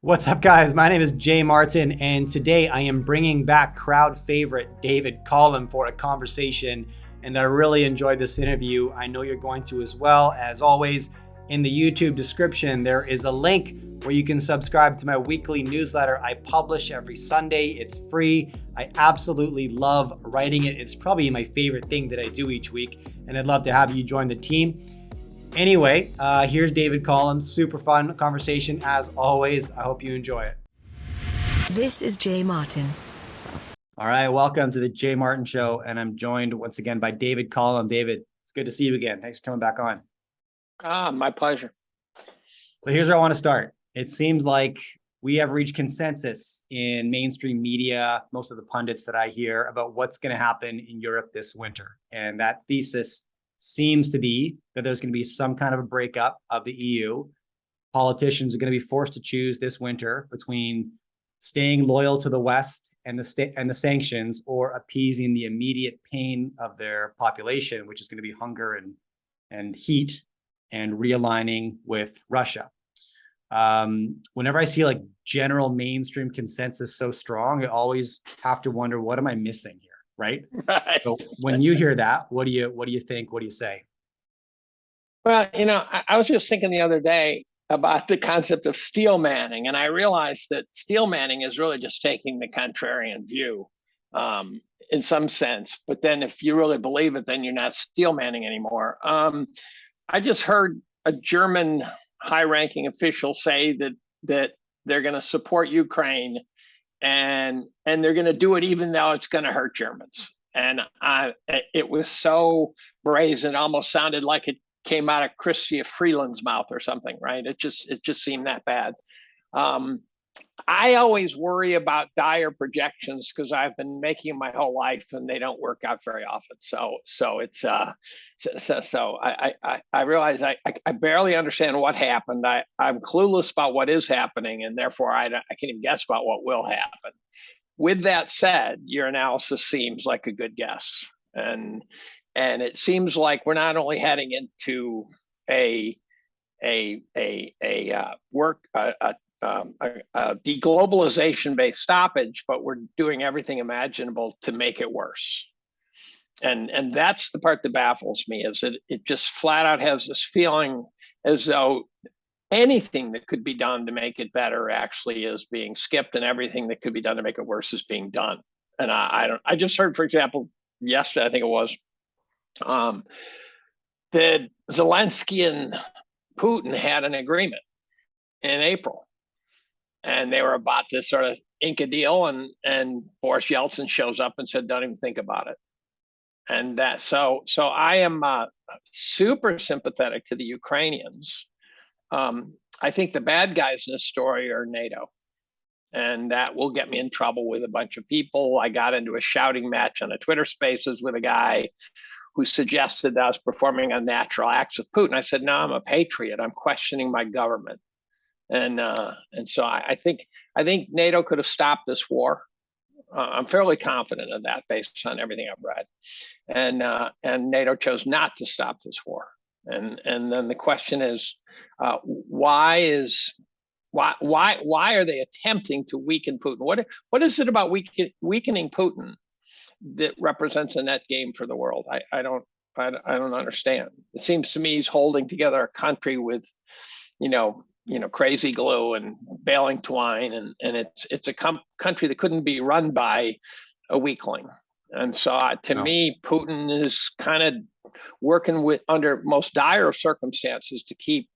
What's up, guys? My name is Jay Martin, and today I am bringing back crowd favorite David Collum for a conversation. And I really enjoyed this interview. I know you're going to as well. As always, in the YouTube description, there is a link where you can subscribe to my weekly newsletter. I publish every Sunday. It's free. I absolutely love writing it. It's probably my favorite thing that I do each week, and I'd love to have you join the team. Anyway, here's David Collum. Super fun conversation as always. I hope you enjoy it. This is Jay Martin. All right, welcome to the Jay Martin Show, and I'm joined once again by David Collum. David, it's good to see you again. Thanks for coming back on. My pleasure. So here's where I want to start. It seems like we have reached consensus in mainstream media, most of the pundits that I hear, about what's going to happen in Europe this winter. And that thesis seems to be that there's going to be some kind of a breakup of the EU. Politicians are going to be forced to choose this winter between staying loyal to the West and the sanctions, or appeasing the immediate pain of their population, which is going to be hunger and heat, and realigning with Russia. Whenever I see like general mainstream consensus so strong, I always have to wonder, what am I missing here? Right. Right. So when you hear that, what do you think? What do you say? Well, I was just thinking the other day about the concept of steel manning, and I realized that steel manning is really just taking the contrarian view in some sense. But then if you really believe it, then you're not steel manning anymore. I just heard a German high-ranking official say that they're going to support Ukraine, and they're going to do it even though it's going to hurt Germans. And it was so brazen, it almost sounded like it came out of Chrystia Freeland's mouth or something, right? It just seemed that bad. I always worry about dire projections because I've been making them my whole life and they don't work out very often. So it's I realize I barely understand what happened. I'm clueless about what is happening, and therefore I can't even guess about what will happen. With that said, your analysis seems like a good guess, and it seems like we're not only heading into a deglobalization-based stoppage, but we're doing everything imaginable to make it worse. And that's the part that baffles me, is that it just flat out has this feeling as though anything that could be done to make it better actually is being skipped, and everything that could be done to make it worse is being done. And I just heard, for example, yesterday, I think it was, that Zelensky and Putin had an agreement in April, and they were about to sort of ink a deal, and Boris Yeltsin shows up and said, "Don't even think about it." And that so I am super sympathetic to the Ukrainians. I think the bad guys in this story are NATO, and that will get me in trouble with a bunch of people. I got into a shouting match on a Twitter Spaces with a guy who suggested that I was performing unnatural acts with Putin. I said, "No, I'm a patriot. I'm questioning my government." And so I think NATO could have stopped this war. I'm fairly confident of that based on everything I've read. And NATO chose not to stop this war. And then the question is, why are they attempting to weaken Putin? What is it about weakening Putin that represents a net gain for the world? I don't understand. It seems to me he's holding together a country with, crazy glue and baling twine, and it's a country that couldn't be run by a weakling. And so to me, Putin is kind of working with under most dire circumstances to keep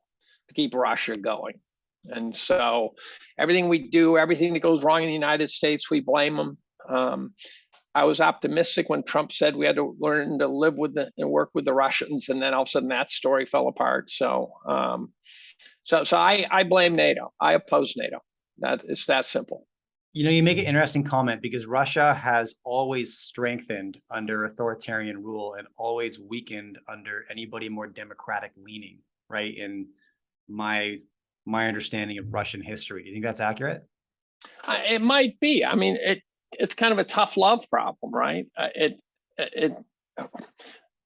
Russia going. And so everything we do, everything that goes wrong in the United States, we blame them. I was optimistic when Trump said we had to learn to live with and work with the Russians, and then all of a sudden that story fell apart. So I blame NATO. I oppose NATO. It's that simple. You make an interesting comment, because Russia has always strengthened under authoritarian rule and always weakened under anybody more democratic leaning, right? In my understanding of Russian history. Do you think that's accurate? It might be. I mean, it's kind of a tough love problem, right?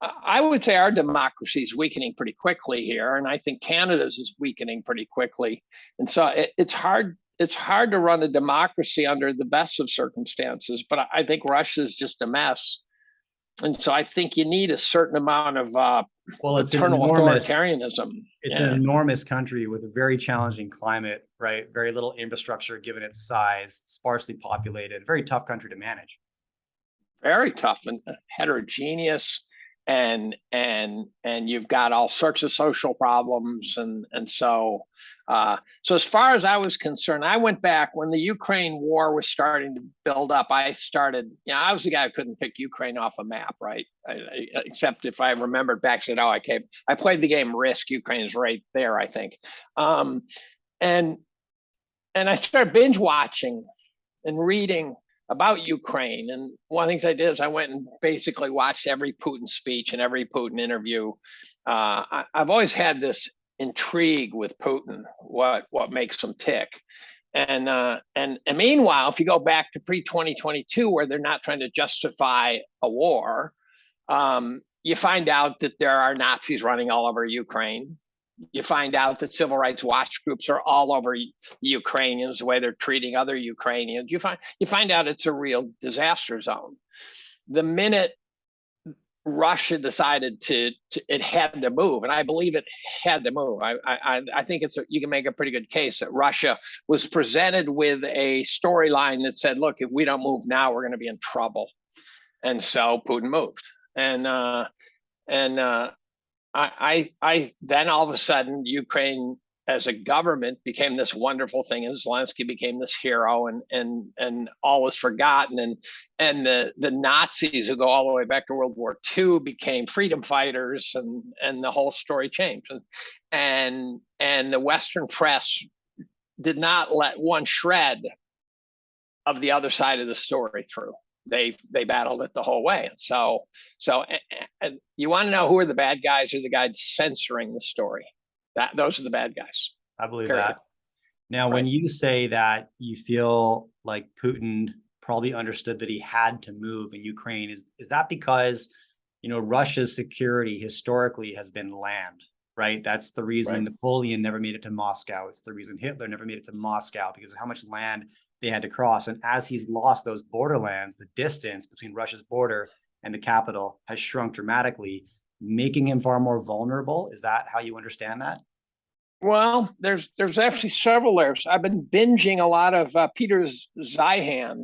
I would say our democracy is weakening pretty quickly here, and I think Canada's is weakening pretty quickly. And so it's hard it's hard to run a democracy under the best of circumstances, but I think Russia's just a mess. And so I think you need a certain amount of It's paternal authoritarianism. It's an enormous country with a very challenging climate, right? Very little infrastructure given its size, sparsely populated, very tough country to manage. Very tough and heterogeneous, and you've got all sorts of social problems, and so as far as I was concerned, I went back when the Ukraine war was starting to build up. I was the guy who couldn't pick Ukraine off a map, right? Except if I remembered back, said, oh, I played the game Risk. Ukraine's right there, I think. And I started binge watching and reading about Ukraine. And one of the things I did is I went and basically watched every Putin speech and every Putin interview. I've always had this intrigue with Putin, what makes him tick. And meanwhile, if you go back to pre-2022, where they're not trying to justify a war, you find out that there are Nazis running all over Ukraine. You find out that civil rights watch groups are all over the Ukrainians, the way they're treating other Ukrainians. You find out it's a real disaster zone. The minute Russia decided it had to move, and I believe it had to move. I think you can make a pretty good case that Russia was presented with a storyline that said, look, if we don't move now, we're going to be in trouble. And so Putin moved. I then all of a sudden, Ukraine as a government became this wonderful thing, and Zelensky became this hero, and all was forgotten, and the Nazis, who go all the way back to World War II, became freedom fighters, and the whole story changed, and the Western press did not let one shred of the other side of the story through. They battled it the whole way. So you want to know who are the bad guys or the guys censoring the story? Those are the bad guys. I believe that. Now, when you say that you feel like Putin probably understood that he had to move in Ukraine, is that because, Russia's security historically has been land, right? That's the reason Napoleon never made it to Moscow. It's the reason Hitler never made it to Moscow, because of how much land they had to cross. And as he's lost those borderlands, the distance between Russia's border and the capital has shrunk dramatically, making him far more vulnerable. Is that how you understand that? Well, there's actually several layers. I've been binging a lot of Peter Zeihan,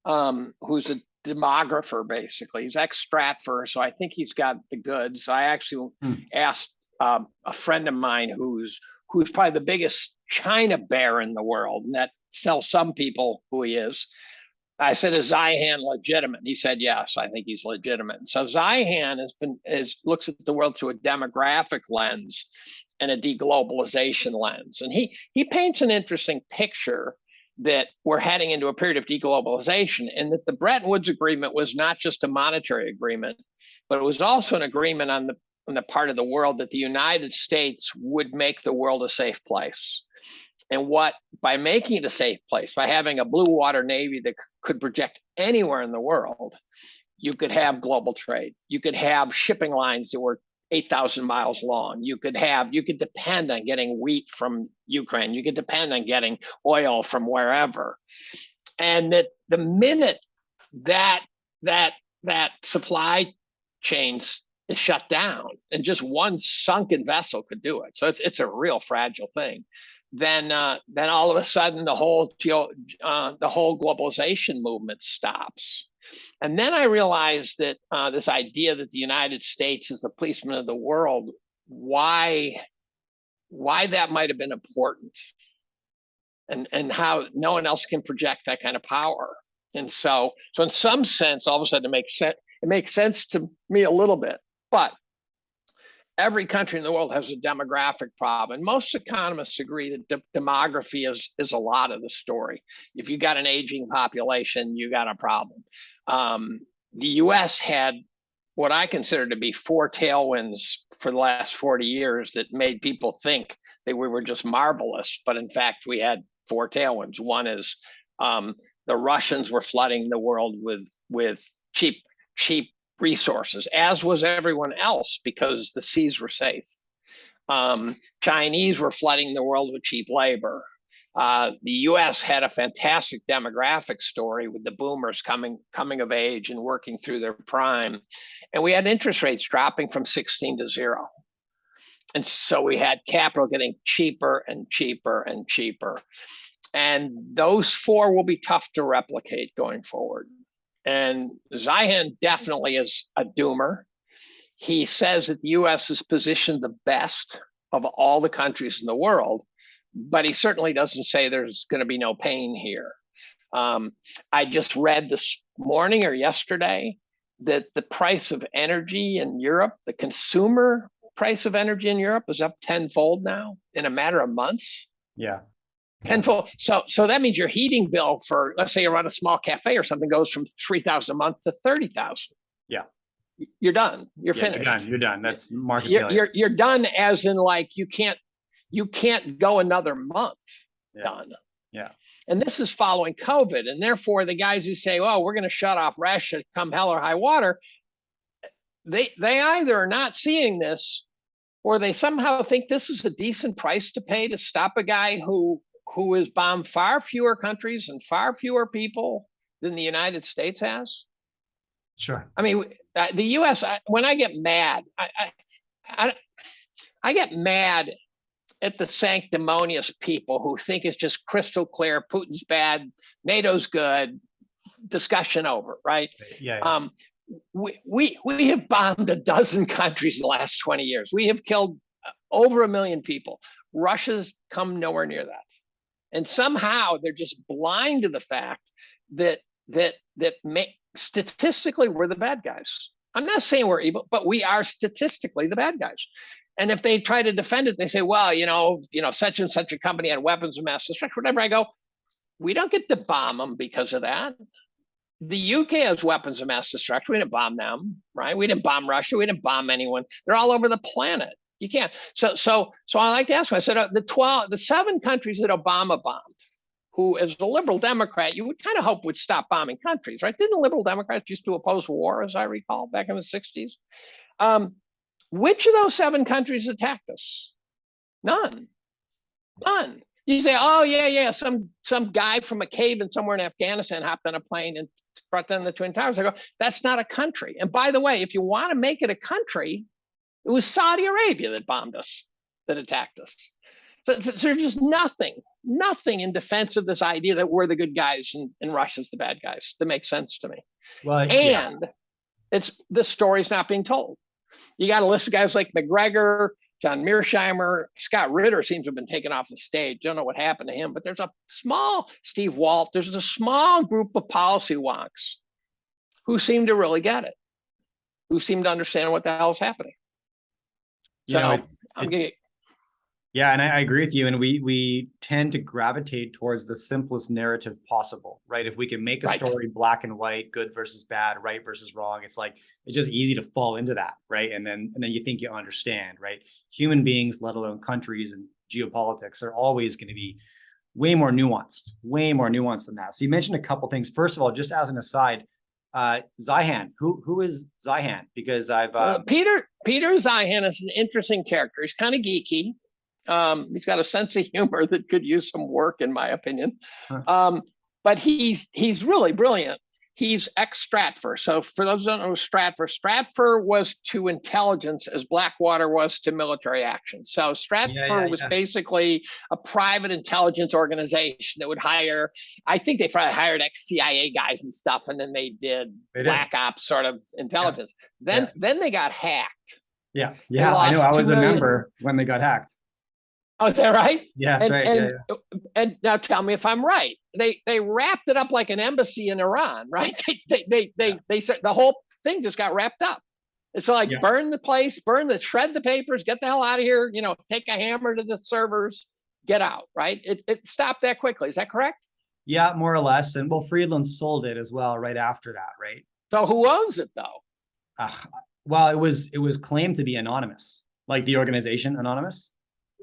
who's a demographer, basically. He's ex-Stratfor, so I think he's got the goods. I actually asked a friend of mine who's probably the biggest China bear in the world, and that tells some people who he is. I said, is Zeihan legitimate? He said, yes, I think he's legitimate. So Zeihan looks at the world through a demographic lens and a deglobalization lens. And he paints an interesting picture that we're heading into a period of deglobalization, and that the Bretton Woods Agreement was not just a monetary agreement, but it was also an agreement on the part of the world that the United States would make the world a safe place. And by making it a safe place, by having a blue water navy that could project anywhere in the world, you could have global trade. You could have shipping lines that were 8,000 miles long. You could depend on getting wheat from Ukraine. You could depend on getting oil from wherever. And that the minute that supply chains is shut down, and just one sunken vessel could do it. So it's a real fragile thing. Then all of a sudden the whole globalization movement stops. And then I realized that this idea that the United States is the policeman of the world, why that might have been important, and how no one else can project that kind of power. And so in some sense, all of a sudden it makes sense to me a little bit. But every country in the world has a demographic problem. And most economists agree that demography is a lot of the story. If you got an aging population, you got a problem. The US had what I consider to be 4 tailwinds for the last 40 years that made people think that we were just marvelous. But in fact, we had 4 tailwinds. One is the Russians were flooding the world with cheap resources, as was everyone else, because the seas were safe. Chinese were flooding the world with cheap labor. The U.S. had a fantastic demographic story with the boomers coming of age and working through their prime. And we had interest rates dropping from 16 to 0. And so we had capital getting cheaper and cheaper and cheaper. And those four will be tough to replicate going forward. And Zeihan definitely is a doomer. He says that the U.S. is positioned the best of all the countries in the world, but he certainly doesn't say there's going to be no pain here. I just read this morning or yesterday that the price of energy in Europe, the consumer price of energy in Europe, is up tenfold now in a matter of months. Yeah. Tenfold. So that means your heating bill for, let's say you run a small cafe or something, goes from $3,000 a month to $30,000. Yeah. You're done. You're finished. You're done. That's market failure. You're done, as in like you can't go another month. Yeah. Done. Yeah. And this is following COVID. And therefore the guys who say, oh, we're going to shut off Russia come hell or high water, they either are not seeing this, or they somehow think this is a decent price to pay to stop a guy who has bombed far fewer countries and far fewer people than the United States has. Sure. I mean, the U.S., when I get mad, I get mad at the sanctimonious people who think it's just crystal clear, Putin's bad, NATO's good, discussion over, right? Yeah. We have bombed a dozen countries in the last 20 years. We have killed over 1 million people. Russia's come nowhere near that. And somehow they're just blind to the fact that statistically we're the bad guys. I'm not saying we're evil, but we are statistically the bad guys. And if they try to defend it, they say, well, such and such a company had weapons of mass destruction, whatever. I go, we don't get to bomb them because of that. The UK has weapons of mass destruction. We didn't bomb them, right? We didn't bomb Russia. We didn't bomb anyone. They're all over the planet. You can't. So I like to ask them, I said, the 7 countries that Obama bombed, who as a liberal Democrat, you would kind of hope would stop bombing countries, right? Didn't the liberal Democrats used to oppose war, as I recall, back in the 60s? Which of those 7 countries attacked us? None. You say, oh, yeah, some guy from a cave in somewhere in Afghanistan hopped on a plane and brought down the Twin Towers. I go, that's not a country. And by the way, if you want to make it a country, it was Saudi Arabia that bombed us, that attacked us. So there's just nothing in defense of this idea that we're the good guys and Russia's the bad guys. That makes sense to me. Well, and this story's not being told. You got a list of guys like McGregor, John Mearsheimer, Scott Ritter seems to have been taken off the stage. Don't know what happened to him, but there's a small Steve Walt. There's a small group of policy wonks who seem to really get it, who seem to understand what the hell is happening. Yeah, and I agree with you. And we tend to gravitate towards the simplest narrative possible, right? If we can make a story black and white, good versus bad, right versus wrong, it's just easy to fall into that, right? And then you think you understand, right? Human beings, let alone countries and geopolitics, are always going to be way more nuanced than that. So you mentioned a couple things. First of all, just as an aside, Zeihan, who is Zeihan? Because Peter Zeihan is an interesting character. He's kind of geeky. He's got a sense of humor that could use some work, in my opinion. But he's really brilliant. He's ex-Stratfor. So for those who don't know Stratfor was to intelligence as Blackwater was to military action. So Stratfor was basically a private intelligence organization that would hire, I think they probably hired ex-CIA guys and stuff, and then they did black ops sort of intelligence. Then they got hacked. Yeah, I know. I was a member when they got hacked. Oh, is that right? Yeah, that's right. And now tell me if I'm right. They wrapped it up like an embassy in Iran, right? They said the whole thing just got wrapped up. It's burn the place, shred the papers, get the hell out of here. Take a hammer to the servers, get out. Right? It stopped that quickly. Is that correct? Yeah, more or less. And Friedland sold it as well right after that, right? So who owns it though? Well, it was claimed to be anonymous, like the organization Anonymous.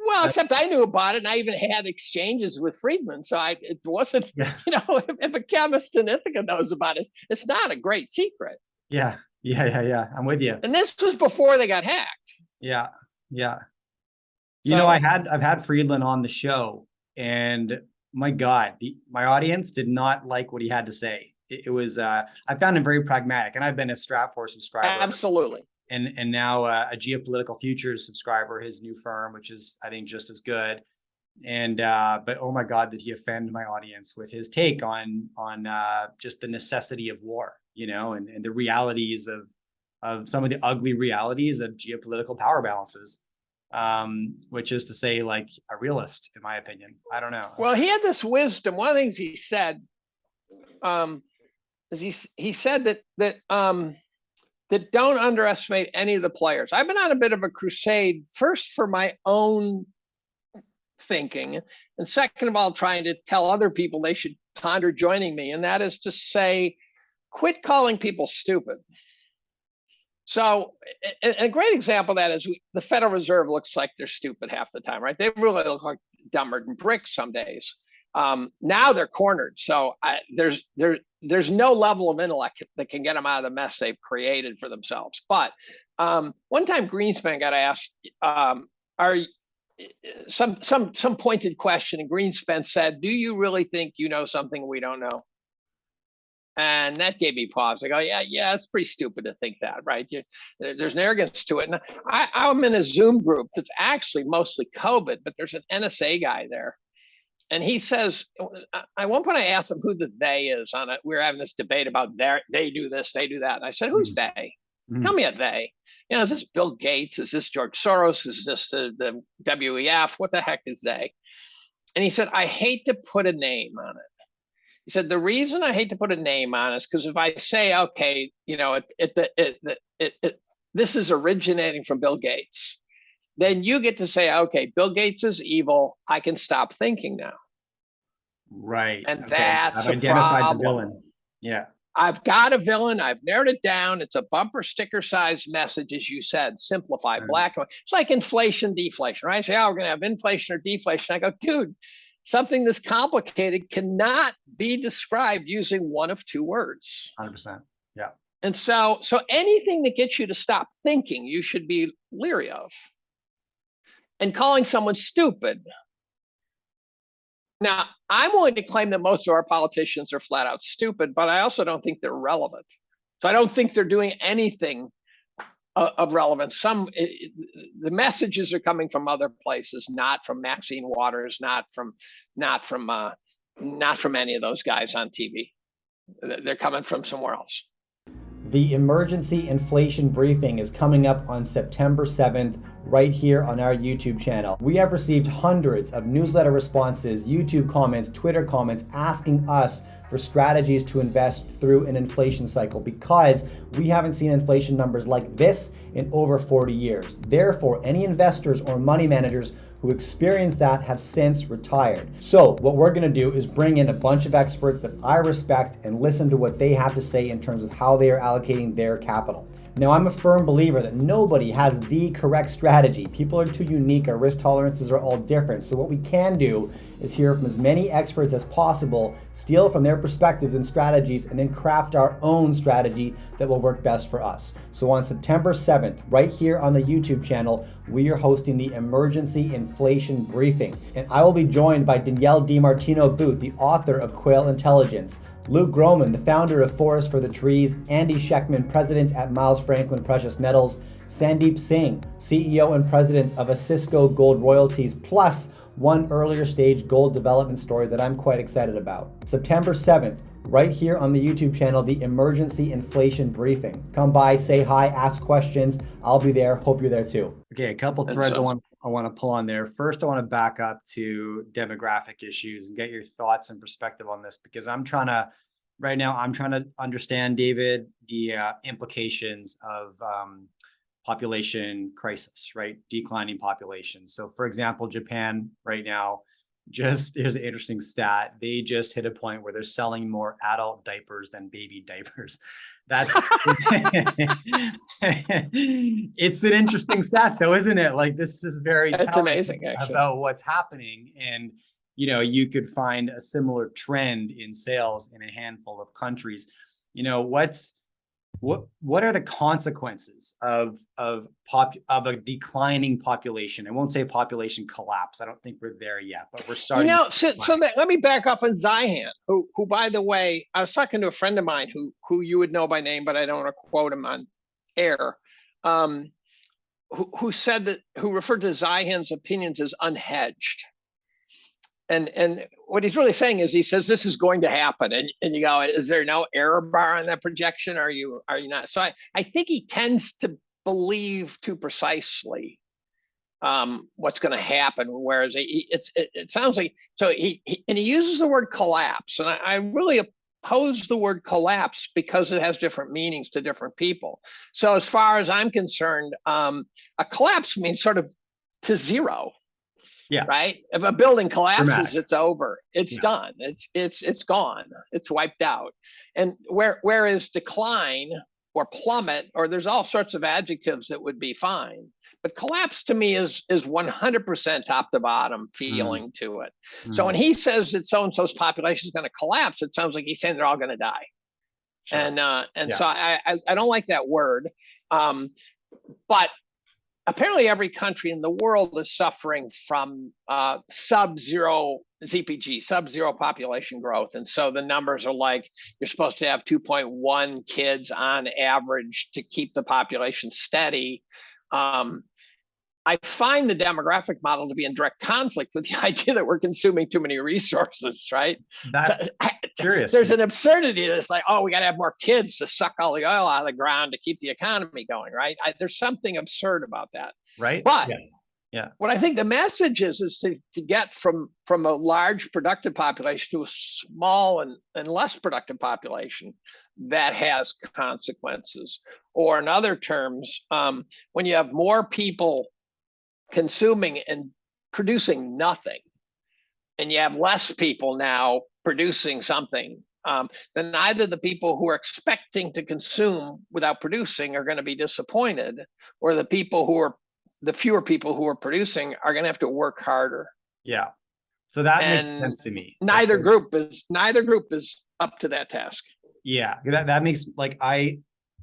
Well, except I knew about it, and I even had exchanges with Friedman. So it wasn't, if a chemist in Ithaca knows about it, it's not a great secret. Yeah. I'm with you. And this was before they got hacked. Yeah. I've had Friedland on the show, and my God, my audience did not like what he had to say. It was, I found him very pragmatic, and I've been a Stratfor subscriber. Absolutely. And now a geopolitical futures subscriber, his new firm, which is, I think, just as good. And but oh my God, did he offend my audience with his take on just the necessity of war, and the realities of some of the ugly realities of geopolitical power balances, which is to say, like a realist, in my opinion. I don't know. Well, he had this wisdom. One of the things he said, is he said that don't underestimate any of the players. I've been on a bit of a crusade, first for my own thinking, and second of all, trying to tell other people they should ponder joining me. And that is to say, quit calling people stupid. So a great example of that is the Federal Reserve looks like they're stupid half the time, right? They really look like dumber than bricks some days. Now they're cornered. So there's no level of intellect that can get them out of the mess they've created for themselves. But one time Greenspan got asked, some pointed question, and Greenspan said, "Do you really think you know something we don't know?" And that gave me pause. I go, yeah, it's pretty stupid to think that, right? There's an arrogance to it. And I'm in a Zoom group that's actually mostly COVID, but there's an NSA guy there. And he says, at one point I asked him who the they is on it. We were having this debate about they do this, they do that. And I said, who's they? Tell me a they. Is this Bill Gates? Is this George Soros? Is this the WEF? What the heck is they? And he said, I hate to put a name on it. He said, the reason I hate to put a name on it is because if I say, okay, this is originating from Bill Gates, then you get to say, okay, Bill Gates is evil. I can stop thinking now. Right. And that's I've identified the villain. Yeah. I've got a villain. I've narrowed it down. It's a bumper sticker sized message, as you said, simplify, black and white. It's like inflation, deflation, right? I say, we're going to have inflation or deflation. I go, dude, something this complicated cannot be described using one of two words. 100%. Yeah. And so anything that gets you to stop thinking, you should be leery of. And calling someone stupid. Now, I'm willing to claim that most of our politicians are flat out stupid, but I also don't think they're relevant. So I don't think they're doing anything of relevance. The messages are coming from other places, not from Maxine Waters, not from any of those guys on TV. They're coming from somewhere else. The emergency inflation briefing is coming up on September 7th, right here on our YouTube channel. We have received hundreds of newsletter responses, YouTube comments, Twitter comments asking us for strategies to invest through an inflation cycle because we haven't seen inflation numbers like this in over 40 years. Therefore, any investors or money managers who experienced that have since retired. So what we're gonna do is bring in a bunch of experts that I respect and listen to what they have to say in terms of how they are allocating their capital. Now, I'm a firm believer that nobody has the correct strategy. People are too unique, our risk tolerances are all different. So what we can do is hear from as many experts as possible, steal from their perspectives and strategies, and then craft our own strategy that will work best for us. So on September 7th, right here on the YouTube channel, we are hosting the Emergency Inflation Briefing. And I will be joined by Danielle DiMartino Booth, the author of Quail Intelligence, Luke Groman, the founder of Forest for the Trees, Andy Scheckman, president at Miles Franklin Precious Metals, Sandeep Singh, CEO and president of Osisko Gold Royalties, plus one earlier stage gold development story that I'm quite excited about. September 7th, right here on the YouTube channel, the Emergency Inflation Briefing. Come by, say hi, ask questions. I'll be there. Hope you're there too. Okay, a couple threads I want to pull on there. First, I want to back up to demographic issues and get your thoughts and perspective on this, because I'm trying to understand, David, the implications of population crisis, right? Declining population. So for example, Japan right now, here's an interesting stat. They just hit a point where they're selling more adult diapers than baby diapers. That's, it's an interesting stat though, isn't it? Like, this is very telling amazing, actually, about what's happening. And, you could find a similar trend in sales in a handful of countries. what are the consequences of a declining population? I won't say population collapse. I don't think we're there yet, but we're starting. Let me back up on Zeihan, who by the way, I was talking to a friend of mine who you would know by name, but I don't want to quote him on air. Who referred to Zeihan's opinions as unhedged. And what he's really saying is, he says this is going to happen, and you go, is there no error bar on that projection? Are you not? So I think he tends to believe too precisely what's going to happen, whereas it sounds like he uses the word collapse, and I really oppose the word collapse because it has different meanings to different people. So as far as I'm concerned, a collapse means sort of to zero. Yeah. Right. If a building collapses, Dramatic. It's over. It's done. It's gone. It's wiped out. And whereas decline or plummet, or there's all sorts of adjectives that would be fine. But collapse to me is 100% top to bottom feeling to it. So when he says that so-and-so's population is going to collapse, it sounds like he's saying they're all going to die. Sure. So I don't like that word. But apparently every country in the world is suffering from sub-zero ZPG, sub-zero population growth. And so the numbers are like, you're supposed to have 2.1 kids on average to keep the population steady. I find the demographic model to be in direct conflict with the idea that we're consuming too many resources, right? That's curious. There's an absurdity that's like, oh, we got to have more kids to suck all the oil out of the ground to keep the economy going, right? There's something absurd about that. Right. But yeah. What I think the message is to get from a large productive population to a small and less productive population that has consequences. Or in other terms, when you have more people consuming and producing nothing, and you have less people now producing something, then either the people who are expecting to consume without producing are going to be disappointed, or the fewer people who are producing are going to have to work harder. Yeah. So that makes sense to me. Neither group is up to that task. Yeah, that makes, like,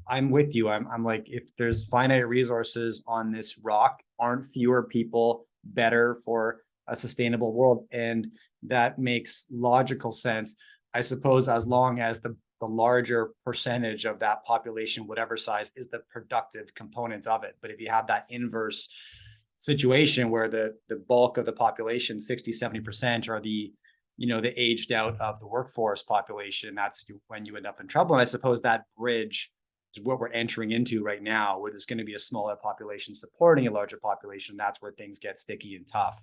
I'm with you. I'm like, if there's finite resources on this rock, aren't fewer people better for a sustainable world? And that makes logical sense, I suppose, as long as the larger percentage of that population, whatever size, is the productive component of it. But if you have that inverse situation where the bulk of the population, 60-70%, are the aged out of the workforce population, that's when you end up in trouble. And I suppose that bridge is what we're entering into right now, where there's going to be a smaller population supporting a larger population. That's where things get sticky and tough.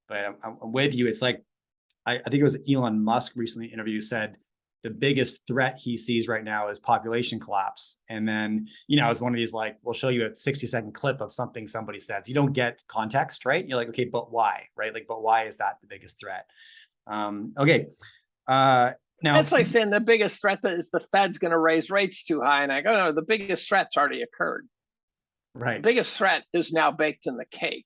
But I'm with you. It's like, I think it was Elon Musk recently interviewed, said the biggest threat he sees right now is population collapse. And then, it's one of these, like, we'll show you a 60-second clip of something somebody says. You don't get context, right? You're like, okay, but why, right? Like, but why is that the biggest threat? Okay. Now it's like saying the biggest threat is the Fed's going to raise rates too high. And I go, no, the biggest threat's already occurred. Right. The biggest threat is now baked in the cake.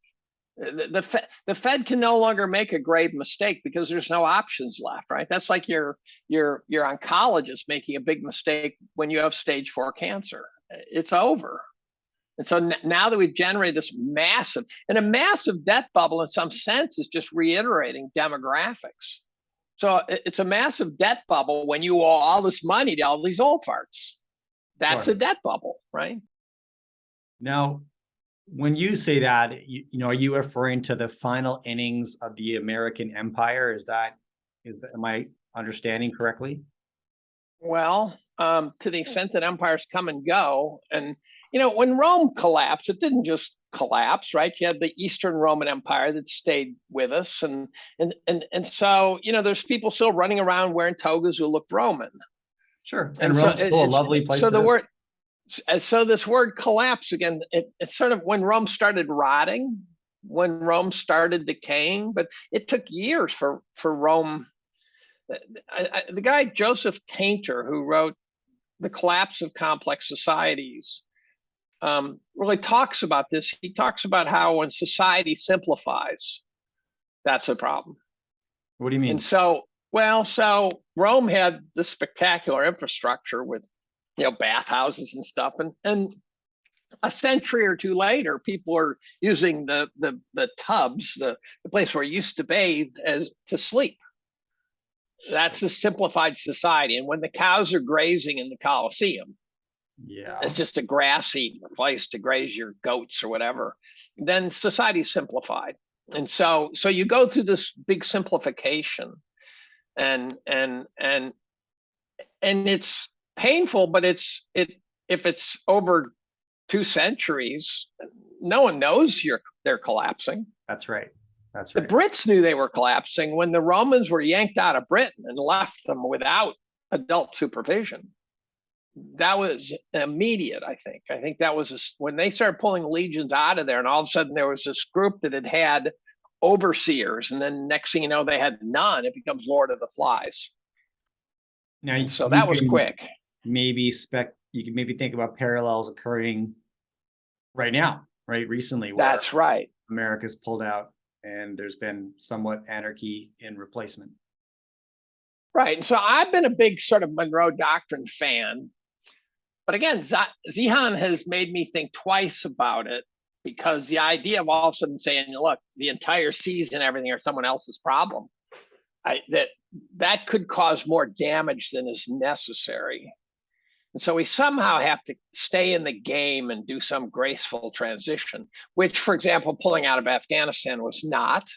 The Fed can no longer make a grave mistake because there's no options left, right? That's like your oncologist making a big mistake when you have stage 4 cancer. It's over. And so now that we've generated this massive debt bubble, in some sense, is just reiterating demographics. So it's a massive debt bubble when you owe all this money to all these old farts. That's a debt bubble, right? Now, when you say that, are you referring to the final innings of the American empire? Am I understanding correctly? Well, to the extent that empires come and go, and when Rome collapsed, it didn't just collapse, right? You had the Eastern Roman Empire that stayed with us, and so there's people still running around wearing togas who look Roman. Sure, and Rome's still a lovely place. So this word collapse, again, it's sort of when Rome started rotting, when Rome started decaying, but it took years for Rome. The guy Joseph Tainter, who wrote The Collapse of Complex Societies, really talks about this. He talks about how when society simplifies, that's a problem. What do you mean? And so Rome had this spectacular infrastructure with bathhouses and stuff. And a century or two later, people are using the tubs, the place where you used to bathe, as to sleep. That's a simplified society. And when the cows are grazing in the Colosseum, it's just a grassy place to graze your goats or whatever, then society's simplified. And so you go through this big simplification, and it's painful, but if it's over 2 centuries, no one knows they're collapsing. That's right. That's right. The Brits knew they were collapsing when the Romans were yanked out of Britain and left them without adult supervision. That was immediate, I think. I think that was when they started pulling legions out of there, and all of a sudden there was this group that had overseers, and then next thing you know, they had none. It becomes Lord of the Flies. Now, so that was quick. You can maybe think about parallels occurring right now, right? Recently. That's right. America's pulled out and there's been somewhat anarchy in replacement. Right. And so I've been a big sort of Monroe Doctrine fan. But again, Zeihan has made me think twice about it, because the idea of all of a sudden saying, look, the entire season, everything are someone else's problem, that could cause more damage than is necessary. And so we somehow have to stay in the game and do some graceful transition, which, for example, pulling out of Afghanistan was not.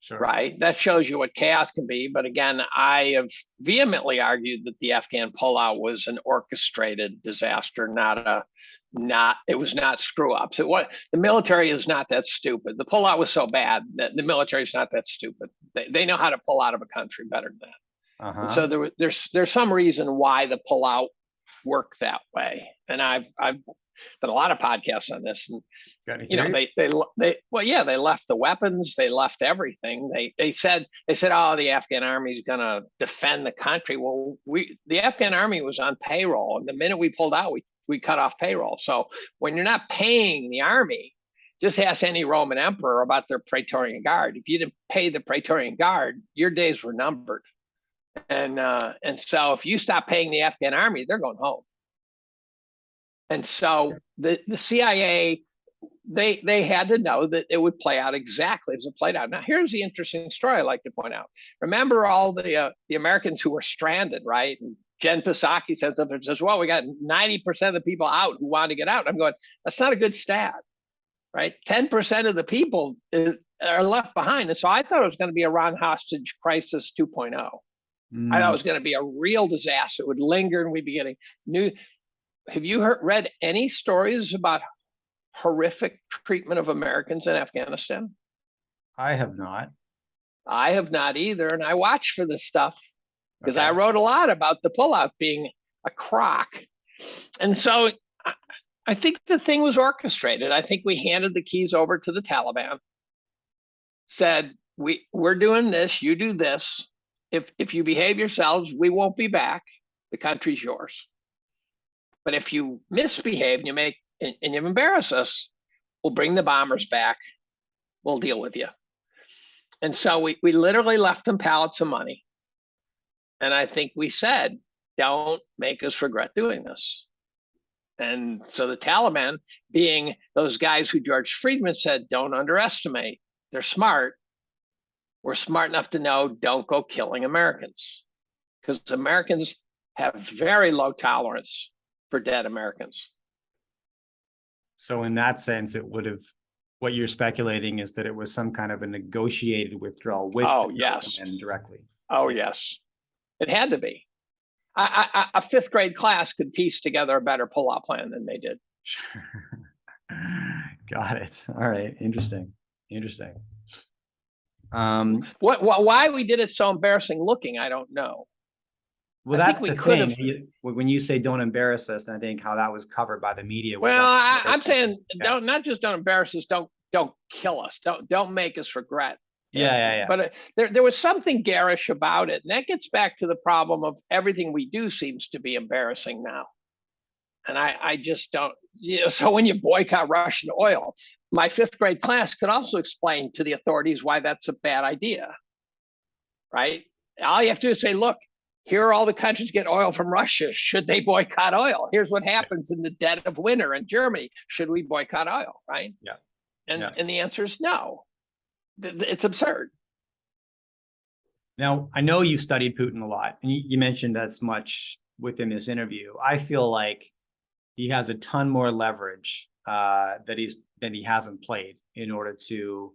Sure. Right. That shows you what chaos can be. But again, I have vehemently argued that the Afghan pullout was an orchestrated disaster, it was not screw ups. The military is not that stupid. The pullout was so bad that the military is not that stupid. They know how to pull out of a country better than that. And so there's some reason why the pullout worked that way. And I've done a lot of podcasts on this, and they left the weapons, they left everything. They said, oh, the Afghan army is going to defend the country. Well, the Afghan army was on payroll, and the minute we pulled out, we cut off payroll. So when you're not paying the army, just ask any Roman emperor about their Praetorian Guard. If you didn't pay the Praetorian Guard, your days were numbered. And so if you stop paying the Afghan army, they're going home. And so the CIA, they had to know that it would play out exactly as it played out. Now, here's the interesting story I'd like to point out. Remember all the Americans who were stranded, right? And Jen Psaki says, well, we got 90% of the people out who want to get out. I'm going, that's not a good stat, right? 10% of the people are left behind. And so I thought it was going to be Iran hostage crisis 2.0. I thought it was going to be a real disaster. It would linger, and we'd be getting new. Have you read any stories about horrific treatment of Americans in Afghanistan? I have not. I have not either. And I watch for this stuff because I wrote a lot about the pullout being a crock. And so I think the thing was orchestrated. I think we handed the keys over to the Taliban, said, we're doing this, you do this. If you behave yourselves, we won't be back. The country's yours. But if you misbehave and you embarrass us, we'll bring the bombers back. We'll deal with you. And so we literally left them pallets of money. And I think we said, don't make us regret doing this. And so the Taliban, being those guys who George Friedman said, don't underestimate, they're smart. We're smart enough to know, don't go killing Americans, because Americans have very low tolerance for dead Americans. So in that sense, it would have, what you're speculating is that it was some kind of a negotiated withdrawal with and directly. Oh, yes. It had to be. A fifth grade class could piece together a better pullout plan than they did. Sure. Got it. All right. Interesting. Why we did it so embarrassing looking, I don't know. Well, that's the thing. When you say don't embarrass us, and I think how that was covered by the media. Well, I'm saying don't embarrass us. Don't kill us. Don't make us regret. Yeah. But there was something garish about it, and that gets back to the problem of everything we do seems to be embarrassing now. And I just don't. So when you boycott Russian oil, my fifth grade class could also explain to the authorities why that's a bad idea, right? All you have to do is say, look, here are all the countries get oil from Russia. Should they boycott oil? Here's what happens in the dead of winter in Germany. Should we boycott oil? Right? Yeah. And the answer is no. It's absurd. Now, I know you studied Putin a lot, and you mentioned as much within this interview. I feel like he has a ton more leverage that he hasn't played in order to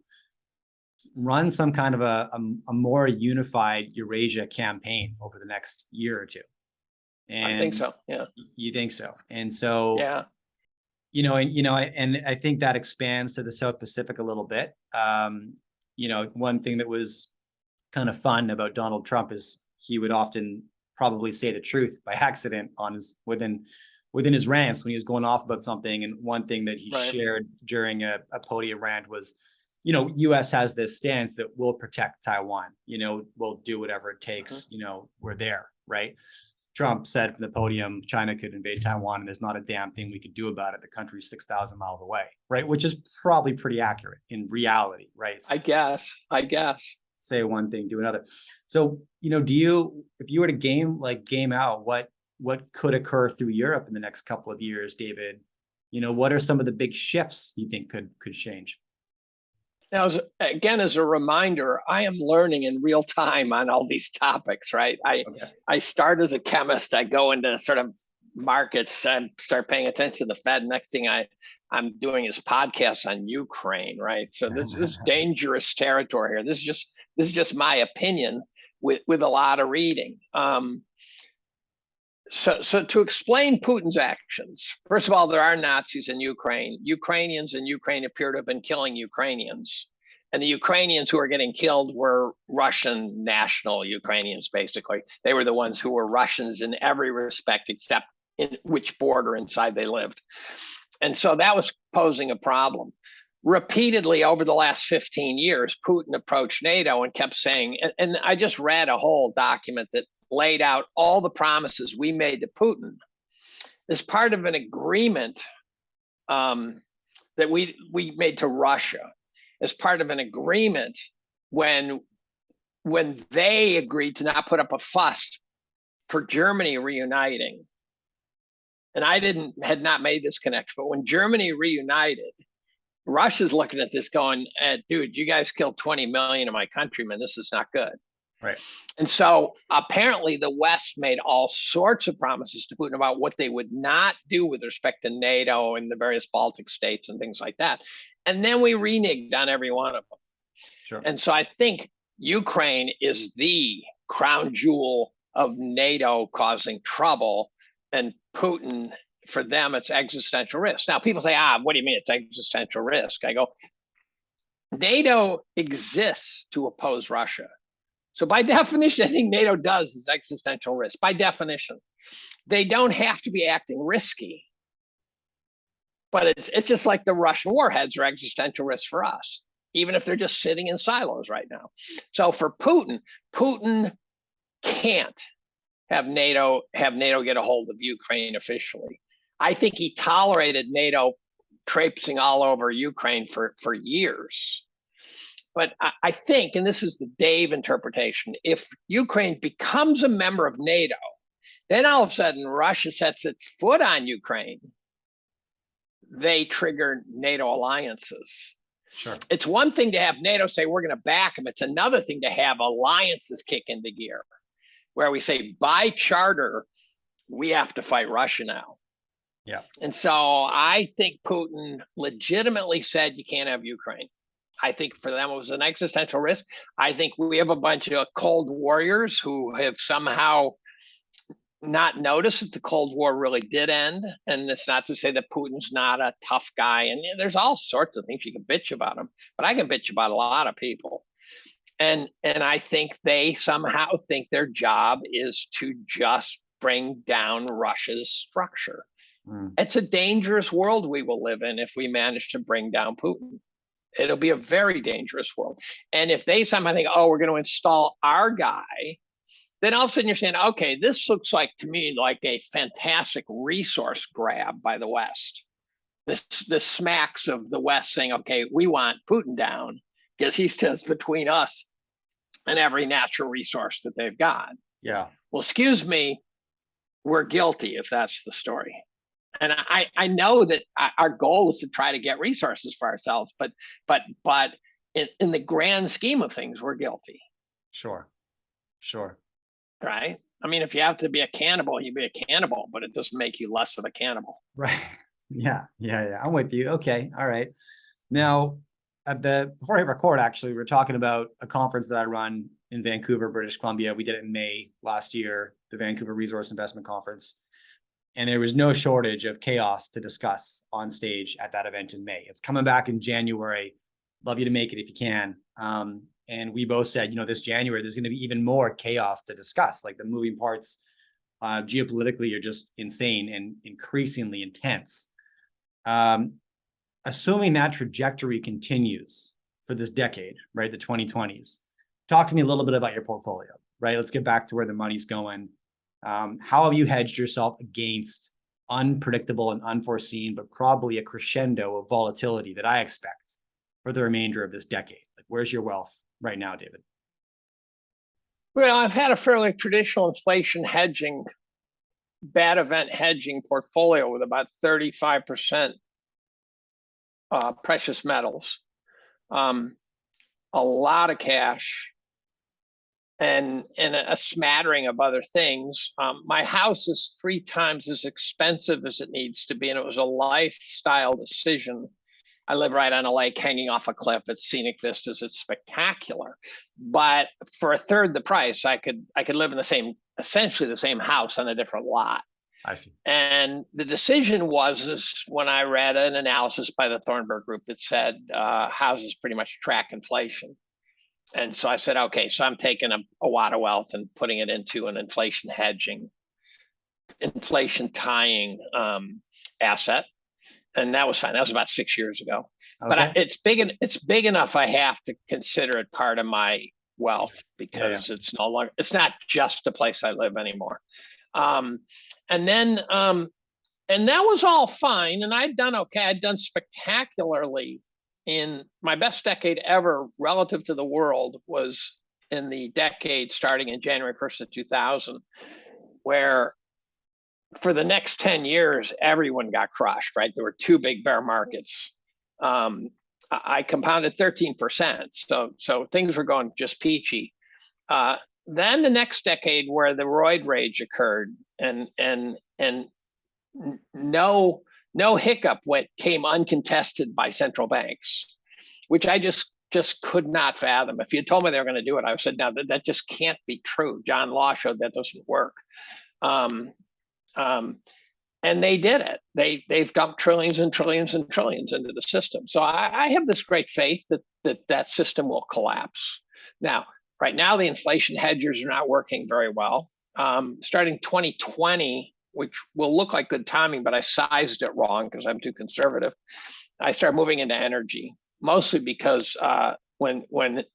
run some kind of a more unified Eurasia campaign over the next year or two. And I think so. Yeah. You think so? And so, yeah. And I think that expands to the South Pacific a little bit. One thing that was kind of fun about Donald Trump is he would often probably say the truth by accident within his rants when he was going off about something. And one thing that he shared during a podium rant was, U.S. has this stance that we'll protect Taiwan, we'll do whatever it takes, we're there, right? Trump said from the podium, China could invade Taiwan and there's not a damn thing we could do about it. The country's 6,000 miles away, right? Which is probably pretty accurate in reality, right? I guess. Say one thing, do another. So, if you were to game out what could occur through Europe in the next couple of years, David, what are some of the big shifts you think could change? Now, as a reminder, I am learning in real time on all these topics, right? I start as a chemist. I go into sort of markets and start paying attention to the Fed. Next thing I'm doing is podcasts on Ukraine, right? So this is dangerous territory here. This is just my opinion with a lot of reading. So to explain Putin's actions, first of all, there are Nazis in Ukraine. Ukrainians in Ukraine appear to have been killing Ukrainians. And the Ukrainians who are getting killed were Russian national Ukrainians, basically. They were the ones who were Russians in every respect except in which border inside they lived. And so that was posing a problem. Repeatedly over the last 15 years, Putin approached NATO and kept saying, and I just read a whole document that laid out all the promises we made to Putin as part of an agreement that we made to Russia, as part of an agreement when they agreed to not put up a fuss for Germany reuniting. And I had not made this connection, but when Germany reunited, Russia's looking at this going, dude, you guys killed 20 million of my countrymen. This is not good. Right. And so apparently the West made all sorts of promises to Putin about what they would not do with respect to NATO and the various Baltic states and things like that. And then we reneged on every one of them. Sure. And so I think Ukraine is the crown jewel of NATO causing trouble, and Putin, for them, it's existential risk. Now people say, what do you mean it's existential risk? I go, NATO exists to oppose Russia. So by definition, I think NATO does is existential risk. By definition, they don't have to be acting risky, but it's just like the Russian warheads are existential risks for us, even if they're just sitting in silos right now. So for Putin can't have NATO get a hold of Ukraine officially. I think he tolerated NATO traipsing all over Ukraine for years. But I think, and this is the Dave interpretation, if Ukraine becomes a member of NATO, then all of a sudden Russia sets its foot on Ukraine, they trigger NATO alliances. Sure. It's one thing to have NATO say, we're going to back them. It's another thing to have alliances kick into gear, where we say, by charter, we have to fight Russia now. Yeah. And so I think Putin legitimately said, you can't have Ukraine. I think for them, it was an existential risk. I think we have a bunch of Cold Warriors who have somehow not noticed that the Cold War really did end. And it's not to say that Putin's not a tough guy. And there's all sorts of things you can bitch about him, but I can bitch about a lot of people. And I think they somehow think their job is to just bring down Russia's structure. It's a dangerous world we will live in if we manage to bring down Putin. It'll be a very dangerous world. And if they somehow think, we're going to install our guy, then all of a sudden you're saying, okay, this looks like to me like a fantastic resource grab by the West. This smacks of the West saying, okay, we want Putin down because he stands between us and every natural resource that they've got. Yeah. well, excuse me, we're guilty if that's the story. And I know that our goal is to try to get resources for ourselves, but in the grand scheme of things, we're guilty. Sure. Right? I mean, if you have to be a cannibal, you be a cannibal, but it doesn't make you less of a cannibal. Right. Yeah. I'm with you. Okay. All right. Now, before I hit record, actually, we were talking about a conference that I run in Vancouver, British Columbia. We did it in May last year, the Vancouver Resource Investment Conference. And there was no shortage of chaos to discuss on stage at that event in May. It's coming back in January. Love you to make it if you can. And we both said, this January, there's going to be even more chaos to discuss. Like the moving parts geopolitically are just insane and increasingly intense. Assuming that trajectory continues for this decade, right, the 2020s, talk to me a little bit about your portfolio, right? Let's get back to where the money's going. How have you hedged yourself against unpredictable and unforeseen, but probably a crescendo of volatility that I expect for the remainder of this decade? Like, where's your wealth right now, David? Well, I've had a fairly traditional inflation hedging, bad event hedging portfolio with about 35% precious metals, a lot of cash, and a smattering of other things. My house is 3 times as expensive as it needs to be, and it was a lifestyle decision. I live right on a lake hanging off a cliff. It's scenic vistas. It's spectacular. But for a third the price, I could live in essentially the same house on a different lot. I see. And the decision was when I read an analysis by the Thornburg Group that said houses pretty much track inflation. And so I said, okay, so I'm taking a wad of wealth and putting it into an inflation hedging, inflation tying asset. And that was fine. That was about 6 years ago. Okay. But it's big enough I have to consider it part of my wealth because it's no longer, it's not just a place I live anymore. And that was all fine. And I'd done okay. I'd done spectacularly in my best decade ever relative to the world was in the decade starting in January 1st of 2000, where for the next 10 years, everyone got crushed, right? There were 2 big bear markets. I compounded 13%. So things were going just peachy. Then the next decade where the roid rage occurred and no hiccup came uncontested by central banks, which I just could not fathom. If you told me they were going to do it, I would have said, no, that just can't be true. John Law showed that doesn't work. And they did it. They've dumped trillions and trillions and trillions into the system. So I have this great faith that system will collapse. Now, right now, the inflation hedgers are not working very well. Starting 2020, which will look like good timing, but I sized it wrong because I'm too conservative. I started moving into energy, mostly because when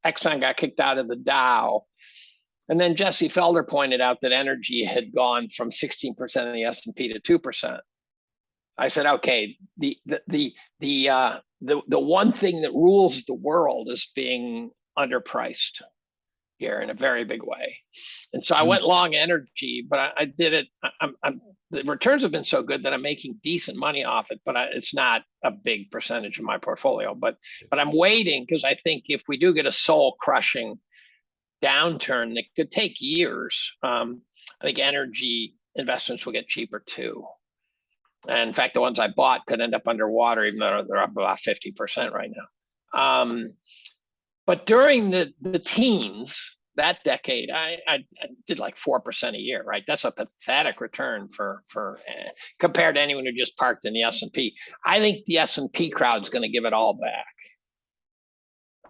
Exxon got kicked out of the Dow, and then Jesse Felder pointed out that energy had gone from 16% in the S&P to 2%. I said, okay, the one thing that rules the world is being underpriced here in a very big way. And so I went long energy, but I did it. The returns have been so good that I'm making decent money off it, but it's not a big percentage of my portfolio. But I'm waiting because I think if we do get a soul crushing downturn that could take years, I think energy investments will get cheaper too. And in fact, the ones I bought could end up underwater, even though they're up about 50% right now. But during the teens, that decade, I did like 4% a year, right? That's a pathetic return for compared to anyone who just parked in the S&P. I think the S&P crowd's going to give it all back.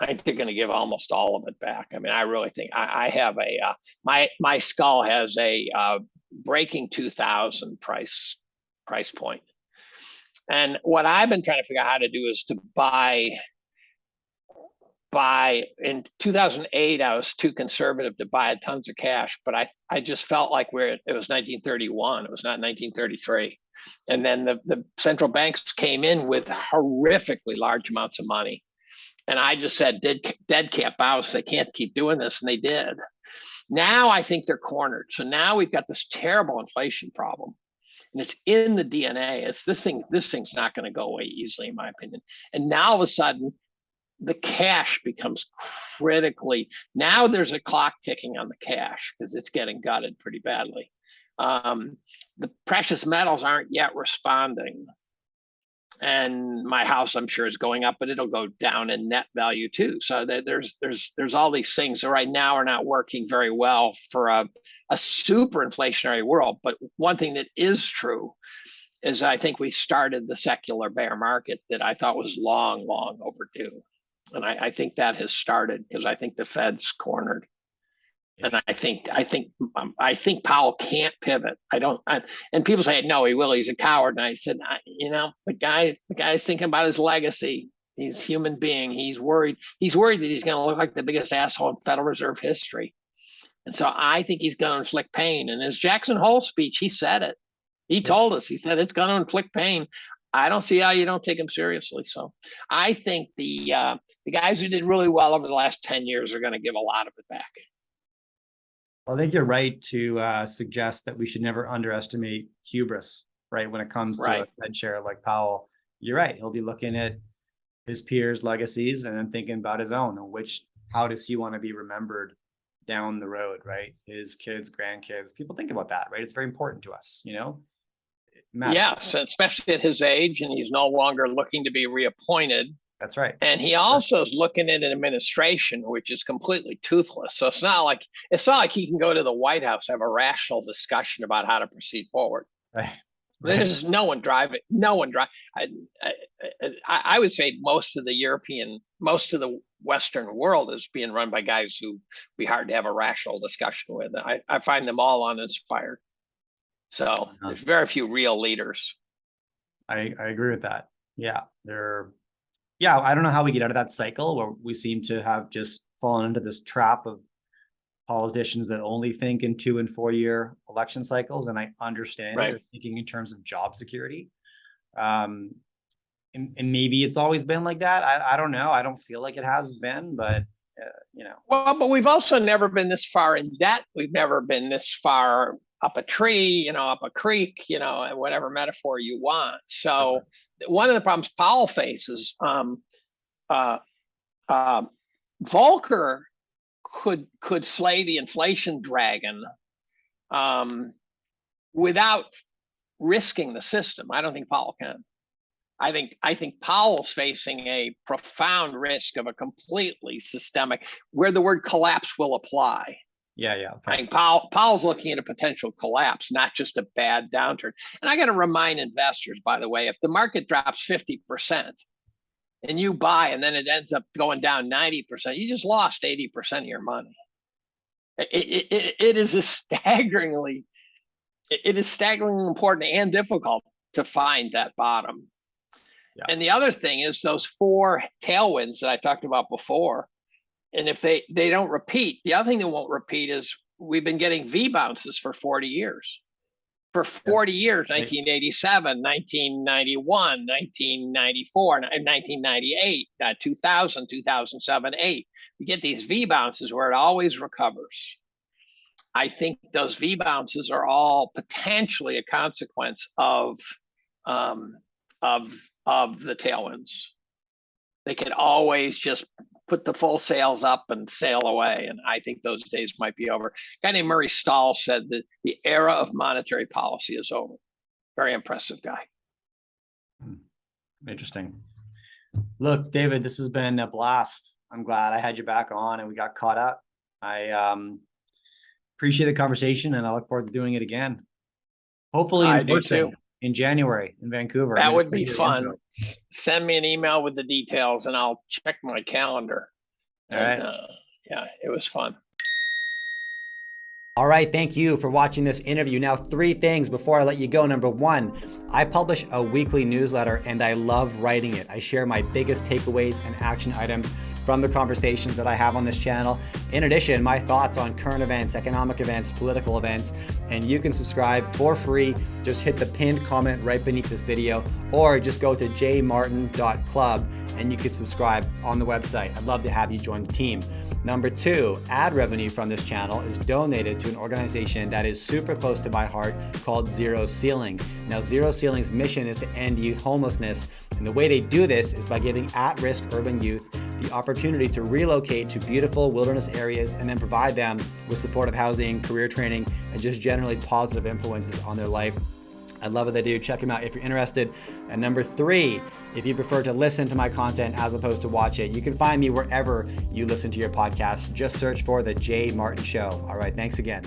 I think they're going to give almost all of it back. I mean, I really think I have my skull has a breaking 2000 price point. And what I've been trying to figure out how to do is to buy in 2008, I was too conservative to buy tons of cash, but I just felt like it was 1931. It was not 1933. And then the central banks came in with horrifically large amounts of money. And I just said, dead cat bounce, they can't keep doing this. And they did. Now I think they're cornered. So now we've got this terrible inflation problem, and it's in the DNA. It's this thing's not going to go away easily, in my opinion. And now all of a sudden, the cash becomes critically. Now there's a clock ticking on the cash because it's getting gutted pretty badly. The precious metals aren't yet responding. And my house, I'm sure, is going up, but it'll go down in net value too. So there's all these things that right now are not working very well for a super inflationary world. But one thing that is true is I think we started the secular bear market that I thought was long, long overdue. And I think that has started because I think the Fed's cornered. And I think Powell can't pivot. And people say, no, he will. He's a coward. And I said, the guy's thinking about his legacy. He's a human being. He's worried. He's worried that he's going to look like the biggest asshole in Federal Reserve history. And so I think he's going to inflict pain. And his Jackson Hole speech, he said it. He told us. He said it's going to inflict pain. I don't see how you don't take him seriously. So I think the guys who did really well over the last 10 years are going to give a lot of it back. Well, I think you're right to suggest that we should never underestimate hubris, right? When it comes to a Fed chair like Powell, you're right. He'll be looking at his peers' legacies and then thinking about his own, and how does he want to be remembered down the road, right? His kids, grandkids, people think about that, right? It's very important to us, Yes, especially at his age, and he's no longer looking to be reappointed. That's right. And he also is looking at an administration which is completely toothless. So it's not like he can go to the White House, have a rational discussion about how to proceed forward. Right. There's no one driving. I would say most of the Western world is being run by guys who be hard to have a rational discussion with. I find them all uninspired. So there's very few real leaders. I agree with that. Yeah, I don't know how we get out of that cycle where we seem to have just fallen into this trap of politicians that only think in 2 and 4 year election cycles. And I understand they're thinking in terms of job security. And maybe it's always been like that. I don't know. I don't feel like it has been, but Well, but we've also never been this far in debt. We've never been this far up a tree, up a creek, and whatever metaphor you want. So one of the problems Powell faces, Volcker could slay the inflation dragon without risking the system. I don't think Powell can. I think Powell's facing a profound risk of a completely systemic, where the word collapse will apply. Yeah. Okay. I think Powell's looking at a potential collapse, not just a bad downturn. And I got to remind investors, by the way, if the market drops 50% and you buy and then it ends up going down 90%, you just lost 80% of your money. It is staggeringly important and difficult to find that bottom. Yeah. And the other thing is those 4 tailwinds that I talked about before. And if they don't repeat, the other thing that won't repeat is we've been getting V bounces for 40 years. For 40 years, 1987, 1991, 1994, 1998, 2000, 2007, 8. We get these V bounces where it always recovers. I think those V bounces are all potentially a consequence of the tailwinds. They could always just put the full sails up and sail away. And I think those days might be over. A guy named Murray Stahl said that the era of monetary policy is over. Very impressive guy. Interesting. Look, David, this has been a blast. I'm glad I had you back on and we got caught up. I appreciate the conversation and I look forward to doing it again. Hopefully in person in January in Vancouver. That would be fun. Send me an email with the details and I'll check my calendar. All right. Yeah, it was fun. All right, thank you for watching this interview. Now, 3 things before I let you go. Number 1, I publish a weekly newsletter and I love writing it. I share my biggest takeaways and action items from the conversations that I have on this channel. In addition, my thoughts on current events, economic events, political events, and you can subscribe for free. Just hit the pinned comment right beneath this video, or just go to jmartin.club and you can subscribe on the website. I'd love to have you join the team. Number 2, ad revenue from this channel is donated to an organization that is super close to my heart called Zero Ceiling. Now, Zero Ceiling's mission is to end youth homelessness, and the way they do this is by giving at-risk urban youth the opportunity to relocate to beautiful wilderness areas and then provide them with supportive housing, career training, and just generally positive influences on their life. I love what they do. Check them out if you're interested. And number 3, if you prefer to listen to my content as opposed to watch it, you can find me wherever you listen to your podcasts. Just search for The Jay Martin Show. All right, thanks again.